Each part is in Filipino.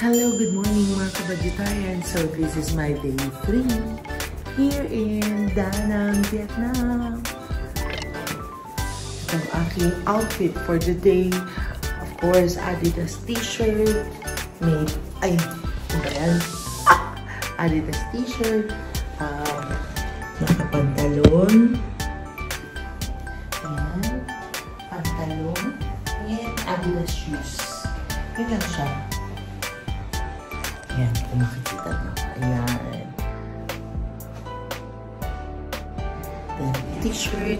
Hello, good morning mga kabadjutayan. So this is my day 3 here in Da Nang, Vietnam. Ito ang aking outfit for the day. Of course, Adidas t-shirt. Adidas t-shirt. Nakapantalon. Ayan. Pantalon. And Adidas shoes. Yun lang siya. Ayan, kung makikita nyo. Ayan. Then, t-shirt.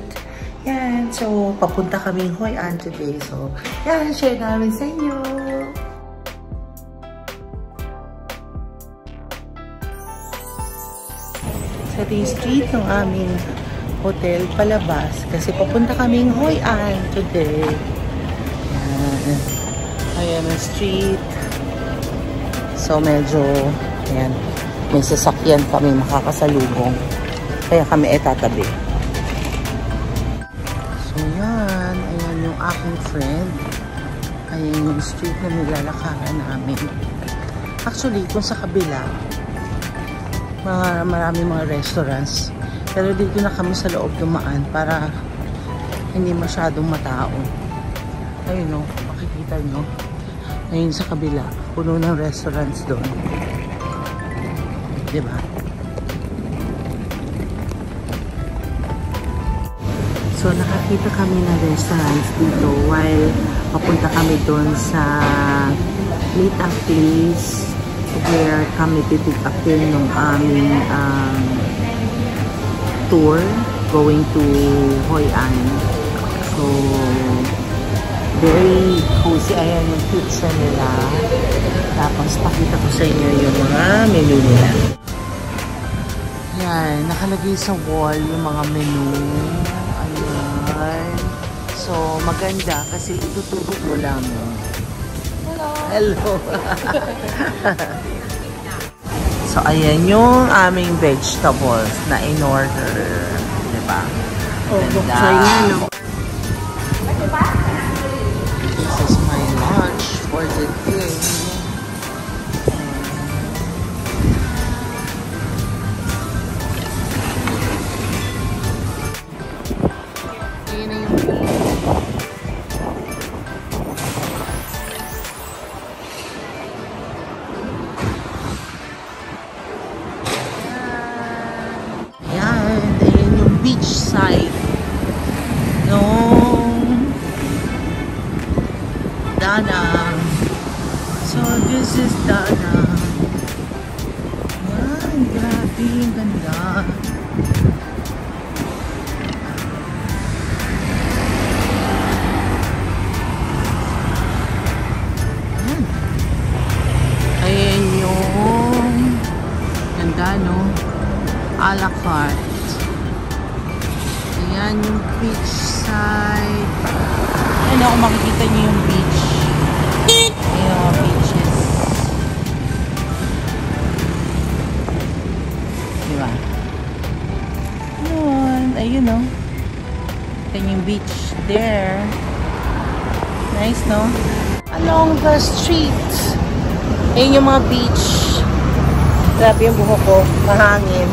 Ayan. So, papunta kaming Hoi An today. So, ayan, share namin sa inyo. Sa yung street ng aming hotel palabas. Kasi papunta kaming Hoi An today. Ayan. Ayan ang street. So, medyo, ayan, may sasakyan kami makakasalubong. Kaya kami tatabi. So, yan. Ayan yung aking friend. Ayan yung street na nilalakaran namin. Actually, kung sa kabila, maraming mga restaurants. Pero dito na kami sa loob dumaan para hindi masyadong matao. Ayun o, makikita nyo. Ayun sa kabila, puno ng restaurants doon. Diba? So, nakakita kami ng restaurants dito while papunta kami doon sa meet-up place where kami pipick upin ng aming tour going to Hoi An. So, very cozy. Ayan yung pizza nila. Tapos, pakita ko sa inyo yung mga menu nila. Ayan, nakalagay sa wall yung mga menu. Ayan. So, maganda kasi ituturo ko lang. Hello! So, ayan yung aming vegetables na in-order. Diba? Oh, buksoy nga, no? This is my lunch for the day. Ayan na yung ayan yung beach side. Da Nang. So, this is Da Nang. Wow, grabe, ang ganda. Ayan yung ganda, no? A la carte. Ayan yung beach side. Ayan ako, makikita niyo yung beach. Ayan, beaches. Diba? Ayun, no? Ayan yung beach there. Nice, no? Along the street. Ayan yung mga beach. Grabe yung buhok ko. Mahangin.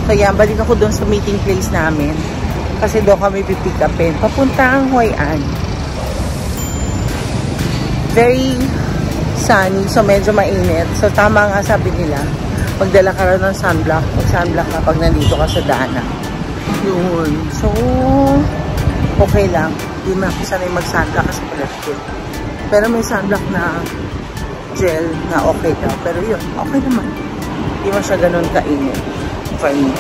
So, yan. Balik ako doon sa meeting place namin. Kasi doon kami pipick upin. Papunta ang Hoi An. Very sunny. So, medyo mainit. So, tama nga sabi nila. Magdala ka rin ng sunblock. Mag-sunblock ka pag nandito ka sa Da Nang. Yun. So, okay lang. Hindi man ako sanay mag-sunblock kasi pala. Pero may sunblock na gel na okay daw. Pero yun, okay naman. Hindi mo siya ganun kainit. For me.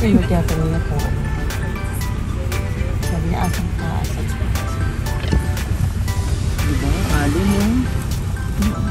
Ayun, kaya kanina po. Sabi niya, asang ka, asang ka. Diba? Alin yun? Wow.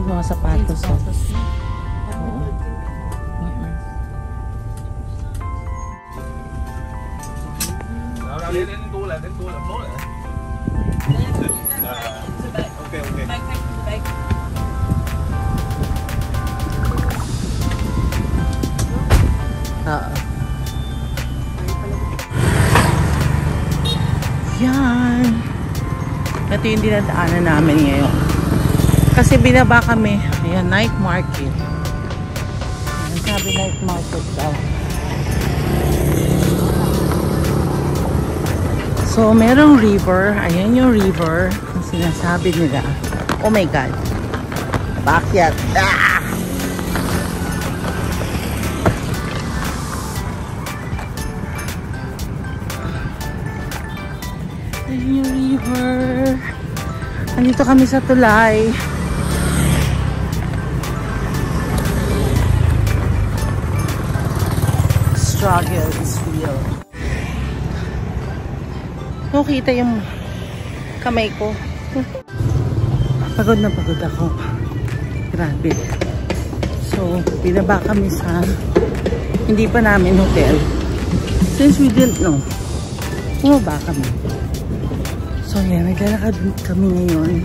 Mga sapatos. Yan. Ito yung dinadaanan namin ngayon. Kasi binaba kami. Ayan, night market. Ayan, sabi night market daw. So, merong river. Ayan yung river. Ang sinasabi nila. Oh my God. Baakyat. Ah! Ayan yung river. Nandito kami sa tulay. Struggle is real. Nakita yung kamay ko. Pagod na pagod ako. Grabe. So, binaba kami sa hindi pa namin hotel. Since we didn't know, bumaba kami. So, yan. Naglalakad kami ngayon.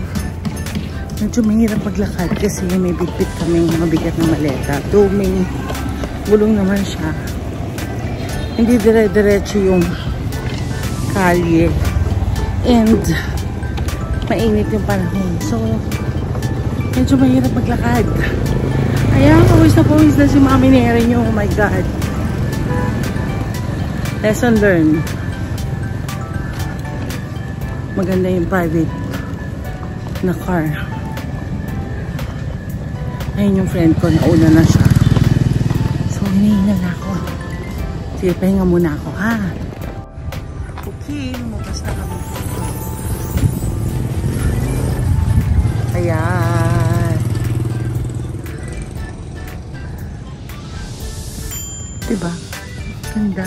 Medyo mahirap paglakad kasi may bitbit kaming mabigat na maleta. Though may gulong naman siya. Hindi dire-diretso yung kalye. And mainit yung panahon. So, medyo mahirap maglakad. Ayan, pawis na si Mami Neri nyo. Oh my God. Lesson learned. Maganda yung private na car. Ayun yung friend ko. Nauna na siya. So, hinihingal na ako. Sige, pahinga muna ako, ha? Okay, lumabas na kami. Ayan. Diba? Ganda.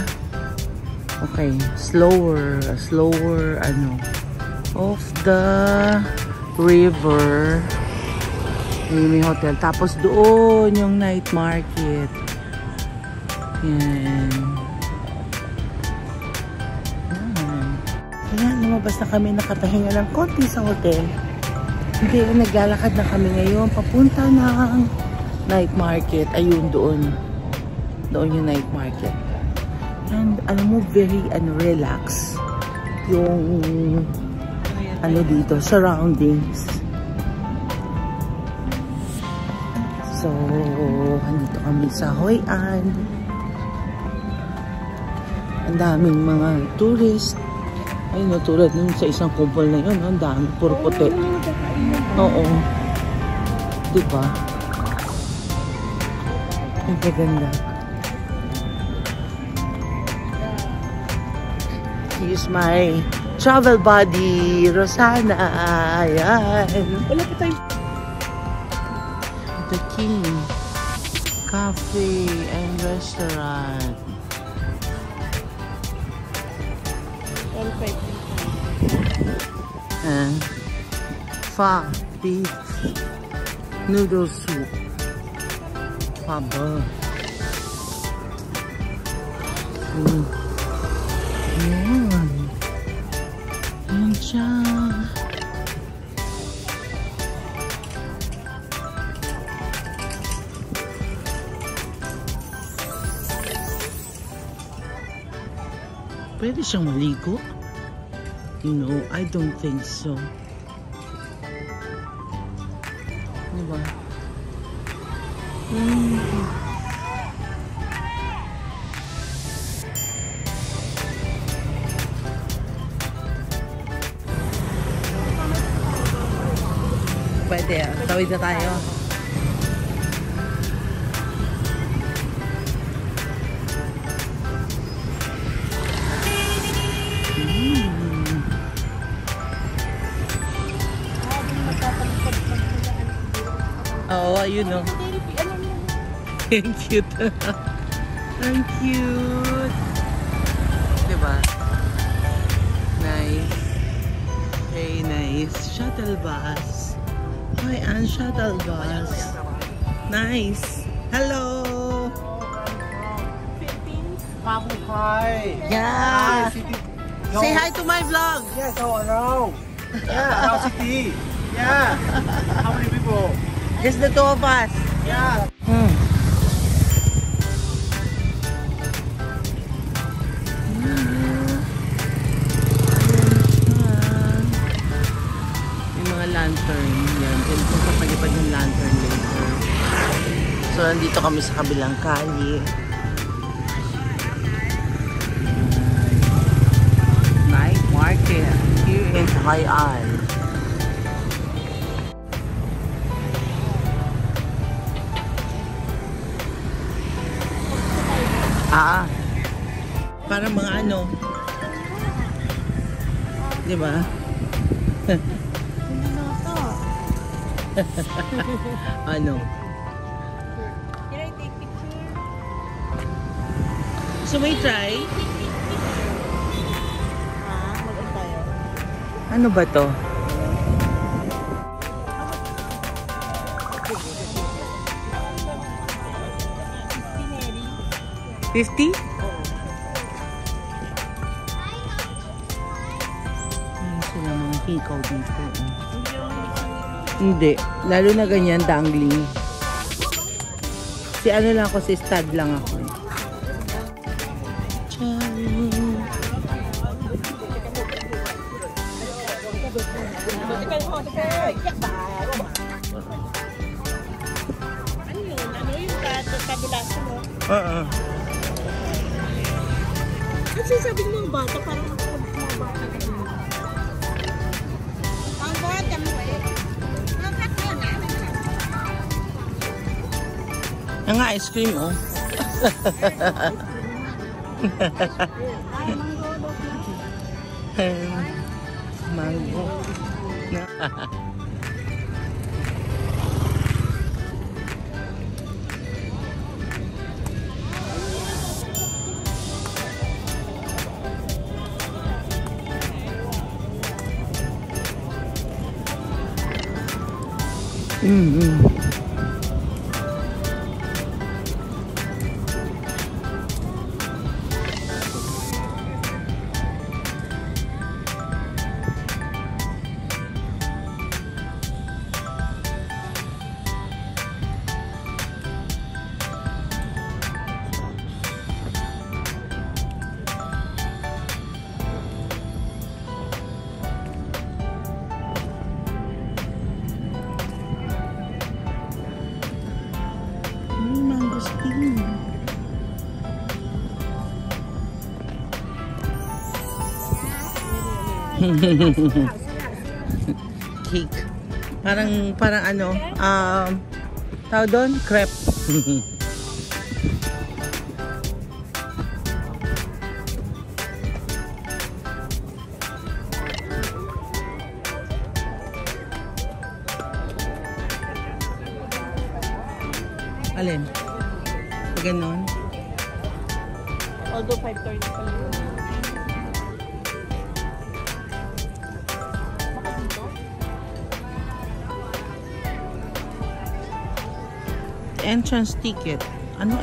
Okay, slower, off the river. May hotel. Tapos doon yung night market. Yan. Ayan, lumabas na kami, nakatahinga ng konti sa hotel. Hindi, naglalakad na kami ngayon papunta ng night market. Ayun doon. Doon yung night market. And alam mo, very relax yung dito, surroundings. So, andito kami sa Hoi An. Ang daming mga tourist. Ay, tulad nun sa isang kumpol na yun, ang dami, puro puti. Oo. Diba? Ang gaganda. Here's my travel buddy, Rosana. Ayan. Wala pa tayo. The King Cafe and Restaurant. And pho beef noodle soup. Pabo. Yan. Yan siya. Pwede siyang maligo? No, I don't think so. Diba? Pwede, tawid na tayo. Oo, ayun o. Ang cute. Ang cute. Diba? Nice. Very nice. Shuttle bus. Hoi An shuttle bus. Nice. Hello. Philippines. Hi. Yeah. Say hi to my vlog. Yes, hello. Yeah, Arao City. Yeah. How many people? Just the two of us. Yeah. Yung mga lantern. Yan. Kung papalipad yung lantern later. So, nandito kami sa kabilang kali. Night market here in Hoi An. Para mga ano. Diba? Ano? Can I take picture? So may try? Mag-on tayo. Ano ba to? $50? Sila mga hikaw dito. Hindi. Lalo na ganyan, dangling. Si ano lang ako, si stud lang ako. Ano yun? Ano yung kadulasan mo? Kasi sabi ng mga bata, parang mga bata. Ang bata mo eh. Ang ice cream, oh. Mango. Cake. Parang ano, tawag doon, crepe. Alin? Pag ganon? Although 5:30 pa lang. Entrance ticket. Ano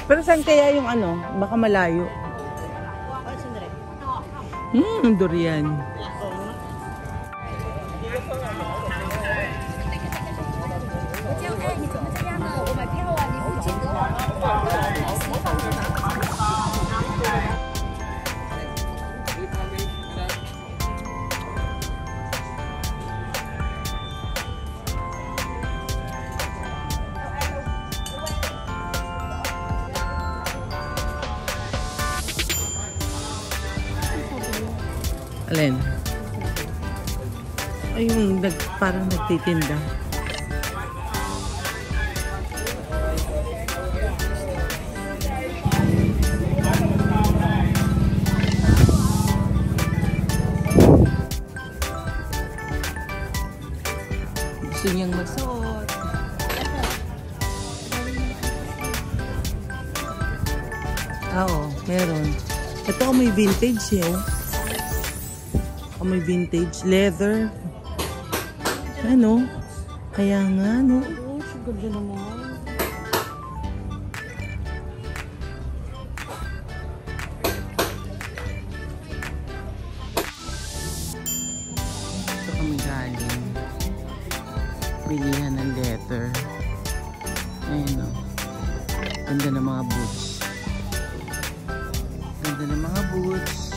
Pero saan kaya yung ano? Baka malayo. Durian. Alin? Ay, yung parang nagtitinda. Gusto niyang magsuot. Oo, meron. Ito may vintage eh. May vintage leather. Ano? Kaya nga, no? Oh, ganda naman. Ito kami galing. Bilihan ng leather. Ayun, no? Ganda ng mga boots. Ganda ng mga boots.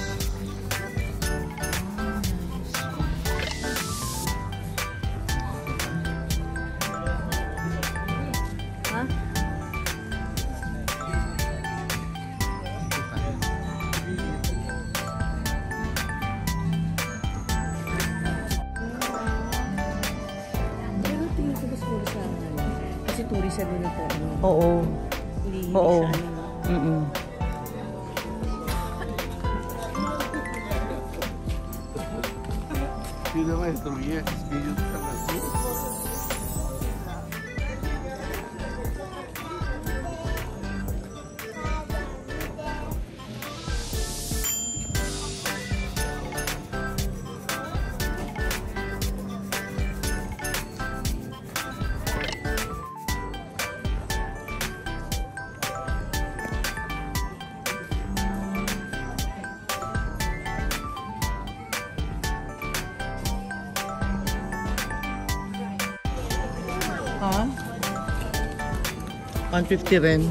Kasi turista din ito. Oo. Oo. Pido maestro, y espíritu así. Ha? 150 rin.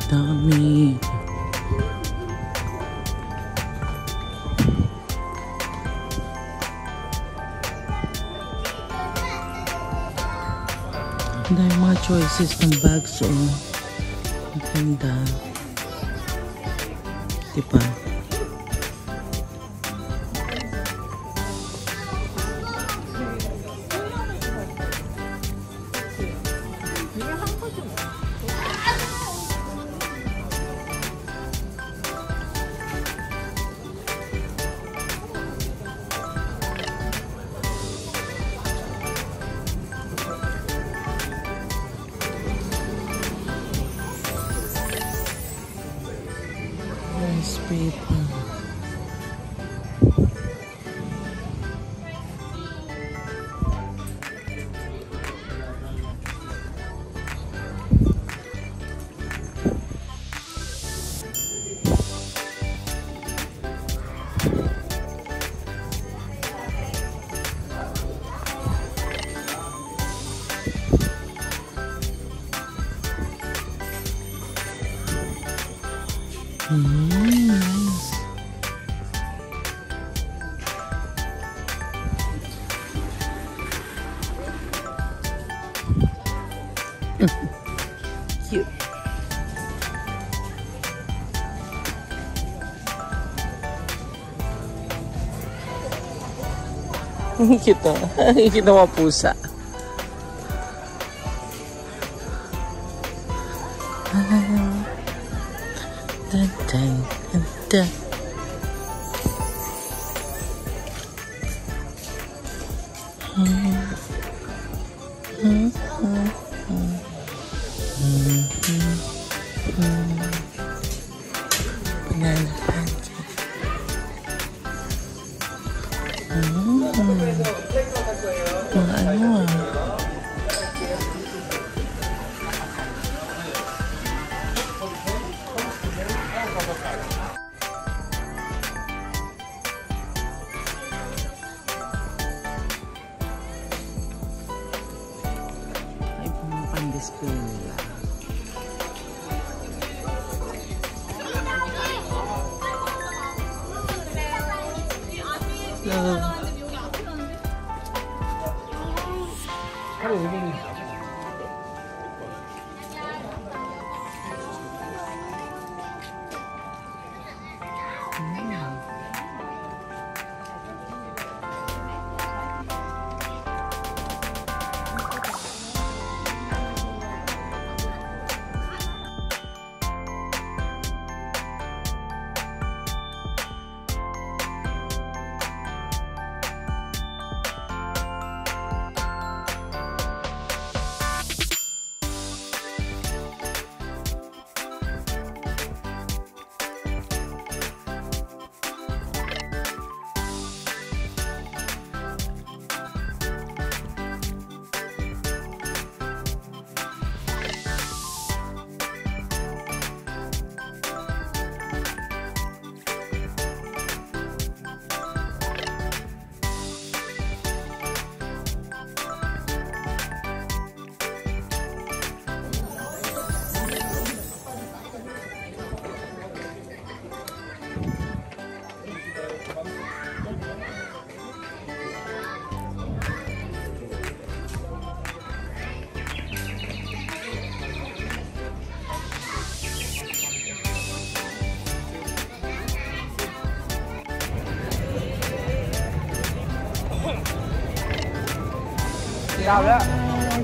Dami. Dahil mga choices ng bags, oh. Ang ganda. Diba? Spray Kita. Kita mga pusa. Dun, dun, dun, dun. Banana pancake. Mga ano ah. Ay, pang-display nila.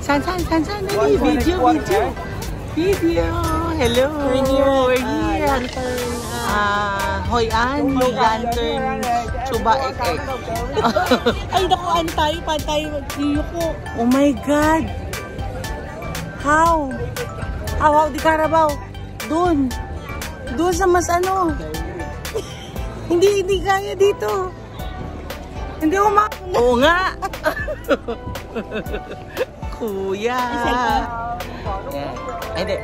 San. Dali, video. Hello. We're here. Hoi An, Lantern, Chuba Ek. Ay, naku, pantay, magsiyuko. Oh my God. How? How di Carabao? Doon sa mas ano. hindi kaya dito. Hindi ko Oo nga. Kuya. Ay, hindi.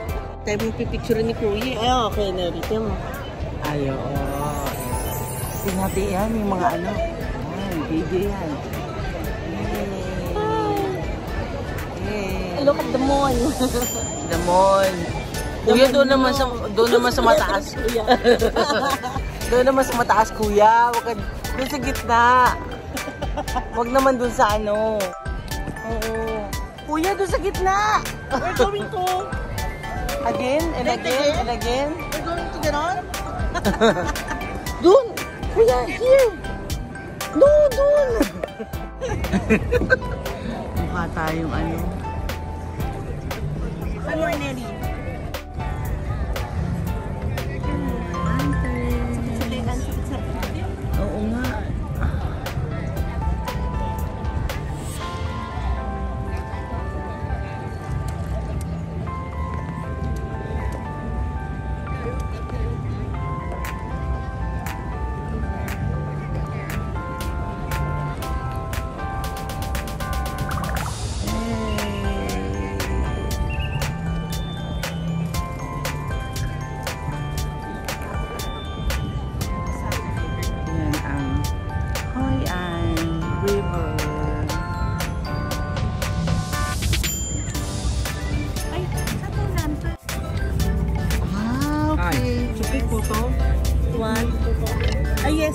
Tayo mo pipicture ni Kuya. Ay, okay na dito mo. Ayo. Sinabi yan, yung mga ano. Video yan. Look at the moon. The moon. Kuya, doon naman sa mataas. Doon naman sa mataas, kuya. Wag ka doon sa gitna. Wag naman doon sa ano. Oo. Kuya, doon sa gitna. We're going to... Again and again and again. We're going to get on? Doon. Kuya, here. No, doon. Mukha tayong ano. Ano, Nelly? Oo nga.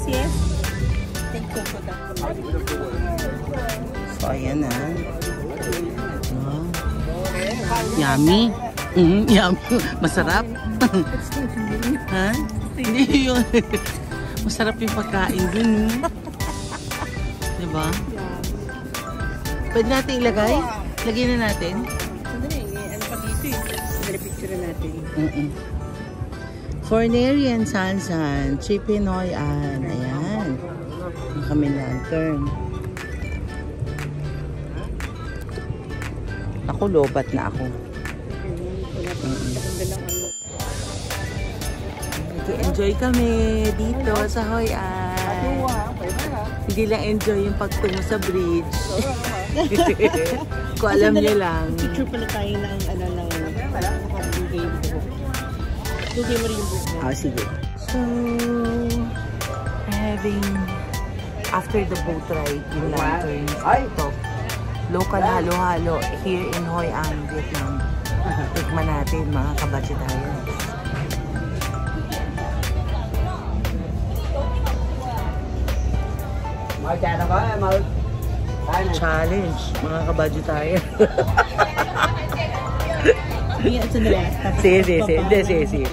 Yes. Thank you for that. So, ayan na. Wow. Yummy. Yummy. Masarap. Ha? Hindi yun. Masarap yung pagkain dun. Diba? Pwede natin ilagay? Lagyan na natin. Sandali, ano pa dito eh. Sandali, picture natin. Cornerian Sansan, Chippy Hoi An. Ayan. Ang kami lantern. Ako, lobat na ako. Enjoy kami dito sa Hoi An. Hindi lang enjoy yung pagtungo sa bridge. Kung alam niyo lang. Picture pala tayo ng ano ng game book. Game mo rin yung book mo. Ah, sige. So, having after the boat ride, yung lanterns, ito, local halo-halo here in Hoi An, Vietnam. Tikman natin mga kabadgetarians. Challenge, mga kabadgetarians. Sandali. Sige.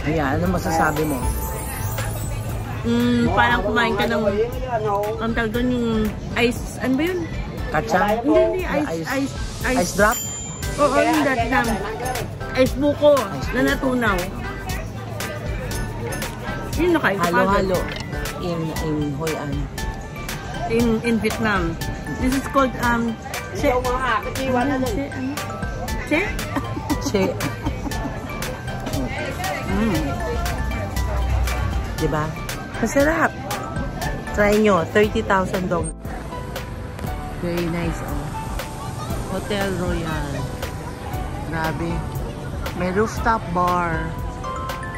Ayan, ano masasabi mo? Parang kumain ka ng ang tawag doon yung ice, ano ba yun? Katsa? Hindi, Ice drop? Oo, yung Vietnam. Ice buko na natunaw. Yun na kayo. Halo-halo in Hoi An. In Vietnam. This is called che. Che. Diba? Masarap. Try nyo. 30,000 dong. Very nice, oh. Hotel Royal. Grabe. May rooftop bar.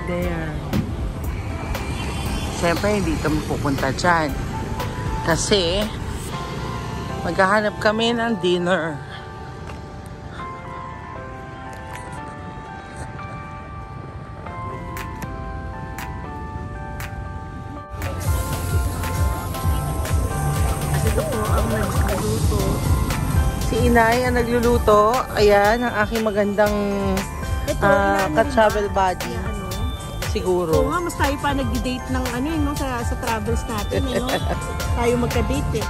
There. Siyempre, hindi kami pupunta dyan. Kasi, maghahanap kami ng dinner. Ito po ang nagluluto. Si Inay ang nagluluto. Ayan, ang aking magandang ka-travel buddy. Ano? Siguro. Oo nga, mas tayo pa nag-date ng ano yun, no, sa travels natin. Tayo magka-date eh.